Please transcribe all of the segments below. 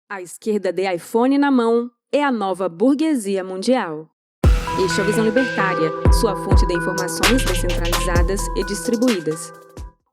A esquerda de iPhone na mão é a nova burguesia mundial. Este é a Visão Libertária, sua fonte de informações descentralizadas e distribuídas.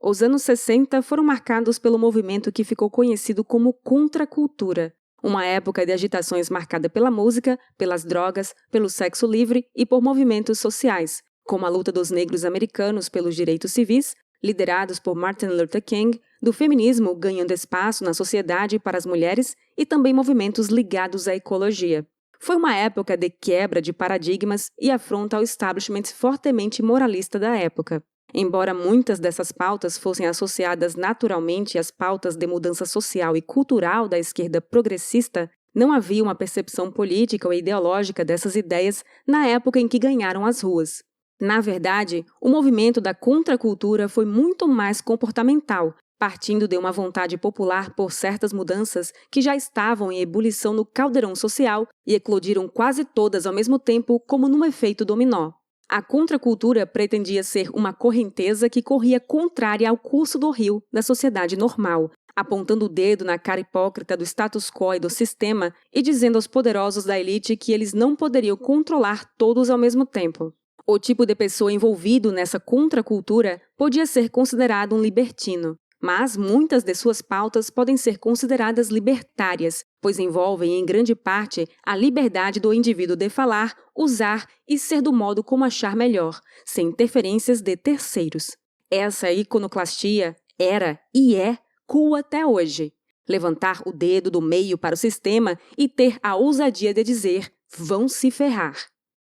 Os anos 60 foram marcados pelo movimento que ficou conhecido como contracultura, uma época de agitações marcada pela música, pelas drogas, pelo sexo livre e por movimentos sociais, como a luta dos negros americanos pelos direitos civis, liderados por Martin Luther King, do feminismo ganhando espaço na sociedade para as mulheres e também movimentos ligados à ecologia. Foi uma época de quebra de paradigmas e afronta ao establishment fortemente moralista da época. Embora muitas dessas pautas fossem associadas naturalmente às pautas de mudança social e cultural da esquerda progressista, não havia uma percepção política ou ideológica dessas ideias na época em que ganharam as ruas. Na verdade, o movimento da contracultura foi muito mais comportamental, partindo de uma vontade popular por certas mudanças que já estavam em ebulição no caldeirão social e eclodiram quase todas ao mesmo tempo como num efeito dominó. A contracultura pretendia ser uma correnteza que corria contrária ao curso do rio da sociedade normal, apontando o dedo na cara hipócrita do status quo e do sistema e dizendo aos poderosos da elite que eles não poderiam controlar todos ao mesmo tempo. O tipo de pessoa envolvido nessa contracultura podia ser considerado um libertino, mas muitas de suas pautas podem ser consideradas libertárias, pois envolvem em grande parte a liberdade do indivíduo de falar, usar e ser do modo como achar melhor, sem interferências de terceiros. Essa iconoclastia era e é cool até hoje. Levantar o dedo do meio para o sistema e ter a ousadia de dizer "vão se ferrar".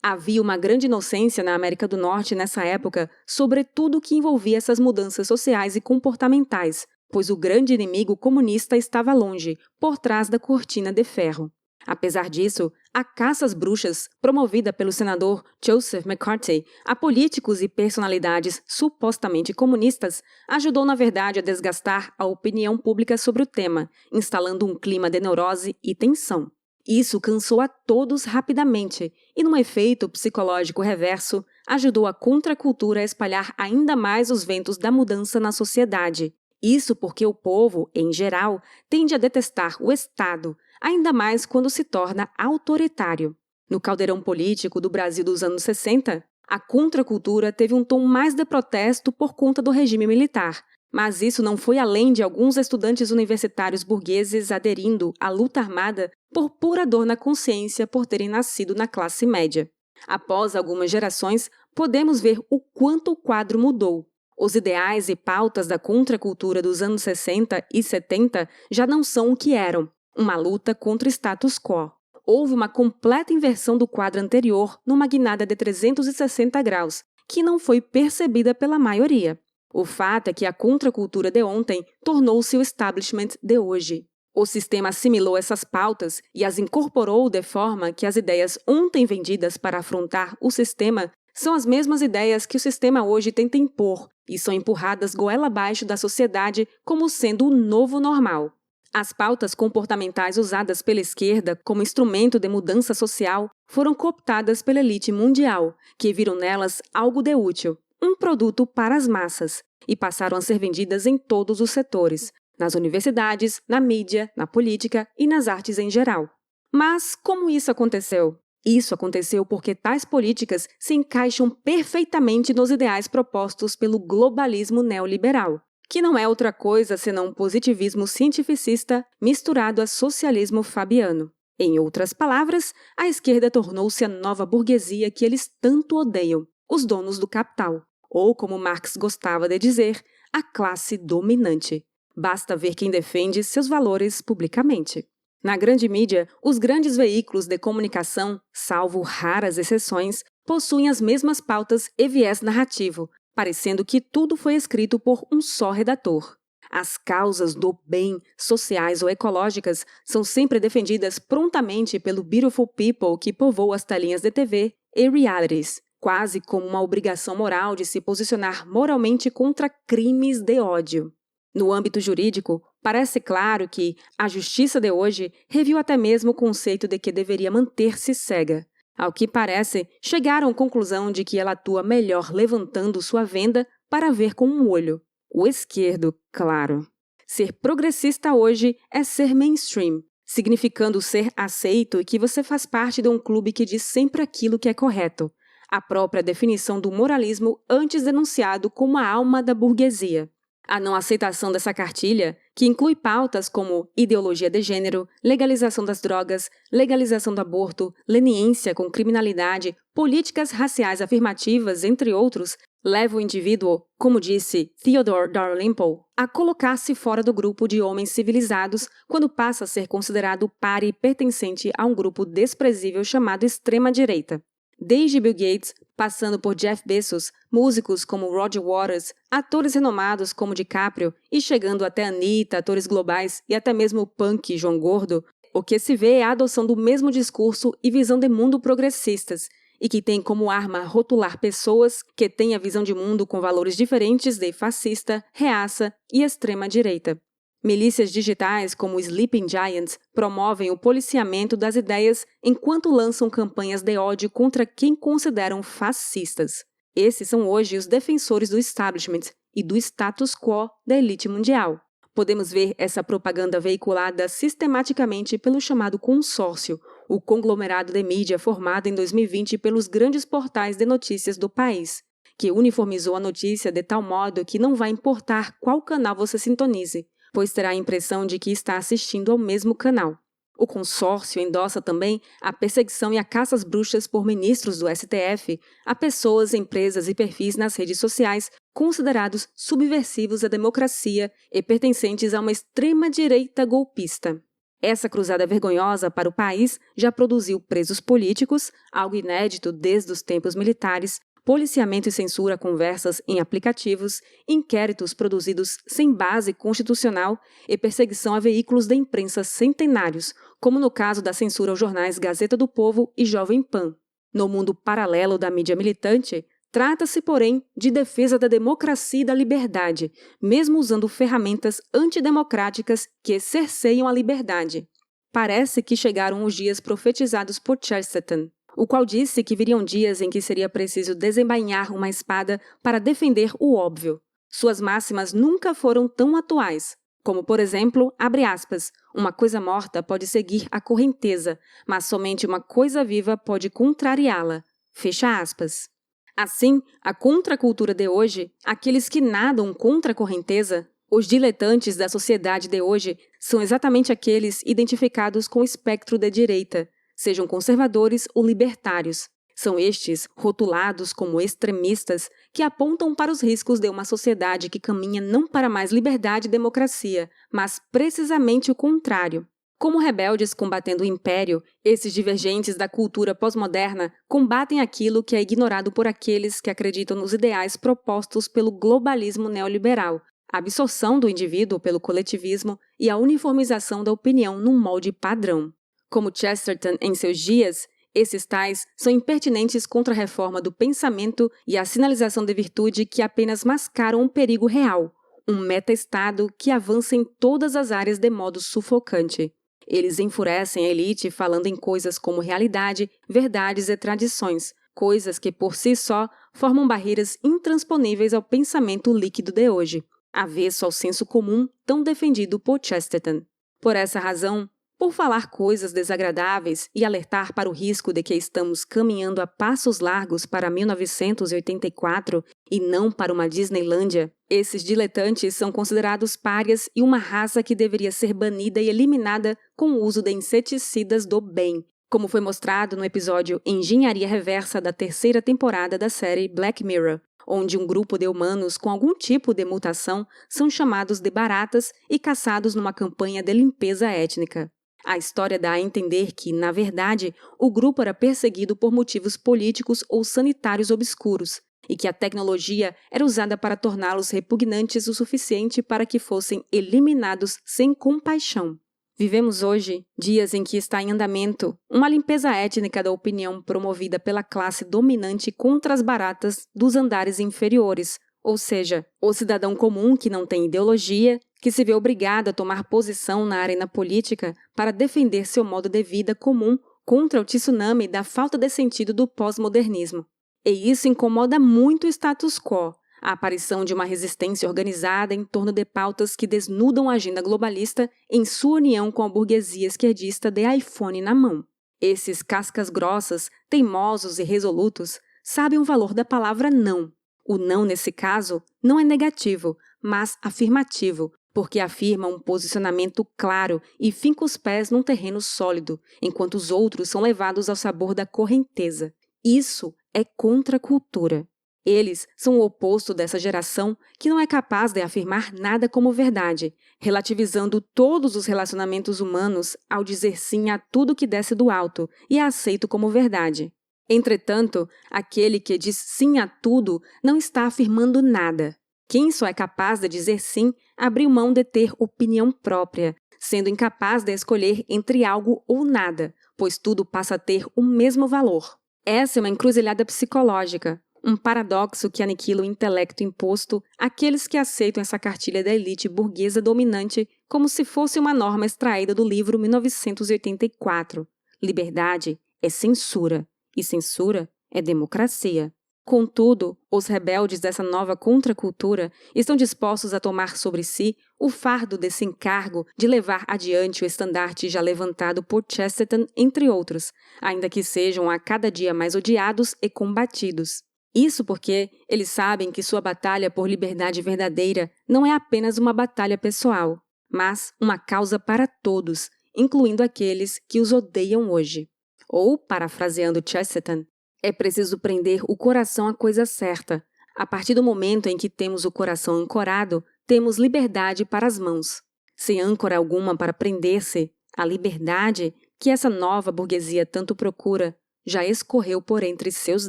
Havia uma grande inocência na América do Norte nessa época sobre tudo o que envolvia essas mudanças sociais e comportamentais, pois o grande inimigo comunista estava longe, por trás da cortina de ferro. Apesar disso, a caça às bruxas, promovida pelo senador Joseph McCarthy a políticos e personalidades supostamente comunistas, ajudou na verdade a desgastar a opinião pública sobre o tema, instalando um clima de neurose e tensão. Isso cansou a todos rapidamente e, num efeito psicológico reverso, ajudou a contracultura a espalhar ainda mais os ventos da mudança na sociedade. Isso porque o povo, em geral, tende a detestar o Estado, ainda mais quando se torna autoritário. No caldeirão político do Brasil dos anos 60, a contracultura teve um tom mais de protesto por conta do regime militar. Mas isso não foi além de alguns estudantes universitários burgueses aderindo à luta armada por pura dor na consciência por terem nascido na classe média. Após algumas gerações, podemos ver o quanto o quadro mudou. Os ideais e pautas da contracultura dos anos 60 e 70 já não são o que eram, uma luta contra o status quo. Houve uma completa inversão do quadro anterior numa guinada de 360 graus, que não foi percebida pela maioria. O fato é que a contracultura de ontem tornou-se o establishment de hoje. O sistema assimilou essas pautas e as incorporou de forma que as ideias ontem vendidas para afrontar o sistema são as mesmas ideias que o sistema hoje tenta impor e são empurradas goela abaixo da sociedade como sendo o novo normal. As pautas comportamentais usadas pela esquerda como instrumento de mudança social foram cooptadas pela elite mundial, que viram nelas algo de útil, um produto para as massas, e passaram a ser vendidas em todos os setores, nas universidades, na mídia, na política e nas artes em geral. Mas como isso aconteceu? Isso aconteceu porque tais políticas se encaixam perfeitamente nos ideais propostos pelo globalismo neoliberal, que não é outra coisa senão um positivismo cientificista misturado a socialismo fabiano. Em outras palavras, a esquerda tornou-se a nova burguesia que eles tanto odeiam, os donos do capital. Ou, como Marx gostava de dizer, a classe dominante. Basta ver quem defende seus valores publicamente. Na grande mídia, os grandes veículos de comunicação, salvo raras exceções, possuem as mesmas pautas e viés narrativo, parecendo que tudo foi escrito por um só redator. As causas do bem, sociais ou ecológicas, são sempre defendidas prontamente pelo beautiful people que povoa as telinhas de TV e realities, quase como uma obrigação moral de se posicionar moralmente contra crimes de ódio. No âmbito jurídico, parece claro que a justiça de hoje reviu até mesmo o conceito de que deveria manter-se cega. Ao que parece, chegaram à conclusão de que ela atua melhor levantando sua venda para ver com um olho. O esquerdo, claro. Ser progressista hoje é ser mainstream, significando ser aceito e que você faz parte de um clube que diz sempre aquilo que é correto, a própria definição do moralismo antes denunciado como a alma da burguesia. A não aceitação dessa cartilha, que inclui pautas como ideologia de gênero, legalização das drogas, legalização do aborto, leniência com criminalidade, políticas raciais afirmativas, entre outros, leva o indivíduo, como disse Theodore Dalrymple, a colocar-se fora do grupo de homens civilizados quando passa a ser considerado pare pertencente a um grupo desprezível chamado extrema-direita. Desde Bill Gates, passando por Jeff Bezos, músicos como Roger Waters, atores renomados como DiCaprio e chegando até Anitta, atores globais e até mesmo o punk João Gordo, o que se vê é a adoção do mesmo discurso e visão de mundo progressistas, e que tem como arma rotular pessoas que têm a visão de mundo com valores diferentes de fascista, reaça e extrema-direita. Milícias digitais como Sleeping Giants promovem o policiamento das ideias enquanto lançam campanhas de ódio contra quem consideram fascistas. Esses são hoje os defensores do establishment e do status quo da elite mundial. Podemos ver essa propaganda veiculada sistematicamente pelo chamado consórcio, o conglomerado de mídia formado em 2020 pelos grandes portais de notícias do país, que uniformizou a notícia de tal modo que não vai importar qual canal você sintonize, pois terá a impressão de que está assistindo ao mesmo canal. O consórcio endossa também a perseguição e a caça às bruxas por ministros do STF a pessoas, empresas e perfis nas redes sociais considerados subversivos à democracia e pertencentes a uma extrema-direita golpista. Essa cruzada vergonhosa para o país já produziu presos políticos, algo inédito desde os tempos militares, policiamento e censura conversas em aplicativos, inquéritos produzidos sem base constitucional e perseguição a veículos da imprensa centenários, como no caso da censura aos jornais Gazeta do Povo e Jovem Pan. No mundo paralelo da mídia militante, trata-se, porém, de defesa da democracia e da liberdade, mesmo usando ferramentas antidemocráticas que cerceiam a liberdade. Parece que chegaram os dias profetizados por Chesterton, o qual disse que viriam dias em que seria preciso desembainhar uma espada para defender o óbvio. Suas máximas nunca foram tão atuais, como, por exemplo, abre aspas, uma coisa morta pode seguir a correnteza, mas somente uma coisa viva pode contrariá-la, fecha aspas. Assim, a contracultura de hoje, aqueles que nadam contra a correnteza, os diletantes da sociedade de hoje, são exatamente aqueles identificados com o espectro da direita, sejam conservadores ou libertários. São estes, rotulados como extremistas, que apontam para os riscos de uma sociedade que caminha não para mais liberdade e democracia, mas precisamente o contrário. Como rebeldes combatendo o império, esses divergentes da cultura pós-moderna combatem aquilo que é ignorado por aqueles que acreditam nos ideais propostos pelo globalismo neoliberal, a absorção do indivíduo pelo coletivismo e a uniformização da opinião num molde padrão. Como Chesterton em seus dias, esses tais são impertinentes contra a reforma do pensamento e a sinalização de virtude que apenas mascaram um perigo real, um meta-estado que avança em todas as áreas de modo sufocante. Eles enfurecem a elite falando em coisas como realidade, verdades e tradições, coisas que por si só formam barreiras intransponíveis ao pensamento líquido de hoje, avesso ao senso comum tão defendido por Chesterton. Por essa razão, por falar coisas desagradáveis e alertar para o risco de que estamos caminhando a passos largos para 1984 e não para uma Disneylândia, esses diletantes são considerados párias e uma raça que deveria ser banida e eliminada com o uso de inseticidas do bem, como foi mostrado no episódio Engenharia Reversa da 3ª temporada da série Black Mirror, onde um grupo de humanos com algum tipo de mutação são chamados de baratas e caçados numa campanha de limpeza étnica. A história dá a entender que, na verdade, o grupo era perseguido por motivos políticos ou sanitários obscuros e que a tecnologia era usada para torná-los repugnantes o suficiente para que fossem eliminados sem compaixão. Vivemos hoje dias em que está em andamento uma limpeza étnica da opinião promovida pela classe dominante contra as baratas dos andares inferiores, ou seja, o cidadão comum que não tem ideologia, que se vê obrigado a tomar posição na arena política para defender seu modo de vida comum contra o tsunami da falta de sentido do pós-modernismo. E isso incomoda muito o status quo, a aparição de uma resistência organizada em torno de pautas que desnudam a agenda globalista em sua união com a burguesia esquerdista de iPhone na mão. Esses cascas grossas, teimosos e resolutos, sabem o valor da palavra não. O não, nesse caso, não é negativo, mas afirmativo, porque afirma um posicionamento claro e finca os pés num terreno sólido, enquanto os outros são levados ao sabor da correnteza. Isso é contracultura. Eles são o oposto dessa geração que não é capaz de afirmar nada como verdade, relativizando todos os relacionamentos humanos ao dizer sim a tudo que desce do alto e é aceito como verdade. Entretanto, aquele que diz sim a tudo não está afirmando nada. Quem só é capaz de dizer sim abriu mão de ter opinião própria, sendo incapaz de escolher entre algo ou nada, pois tudo passa a ter o mesmo valor. Essa é uma encruzilhada psicológica, um paradoxo que aniquila o intelecto imposto àqueles que aceitam essa cartilha da elite burguesa dominante como se fosse uma norma extraída do livro 1984. Liberdade é censura, e censura é democracia. Contudo, os rebeldes dessa nova contracultura estão dispostos a tomar sobre si o fardo desse encargo de levar adiante o estandarte já levantado por Chesterton, entre outros, ainda que sejam a cada dia mais odiados e combatidos. Isso porque eles sabem que sua batalha por liberdade verdadeira não é apenas uma batalha pessoal, mas uma causa para todos, incluindo aqueles que os odeiam hoje. Ou, parafraseando Chesterton, é preciso prender o coração à coisa certa. A partir do momento em que temos o coração ancorado, temos liberdade para as mãos. Sem âncora alguma para prender-se, a liberdade, que essa nova burguesia tanto procura, já escorreu por entre seus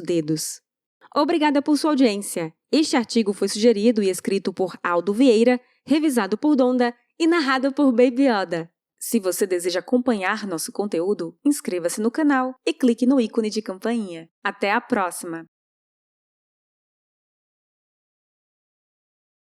dedos. Obrigada por sua audiência. Este artigo foi sugerido e escrito por Aldo Vieira, revisado por Donda e narrado por Baby Yoda. Se você deseja acompanhar nosso conteúdo, inscreva-se no canal e clique no ícone de campainha. Até a próxima!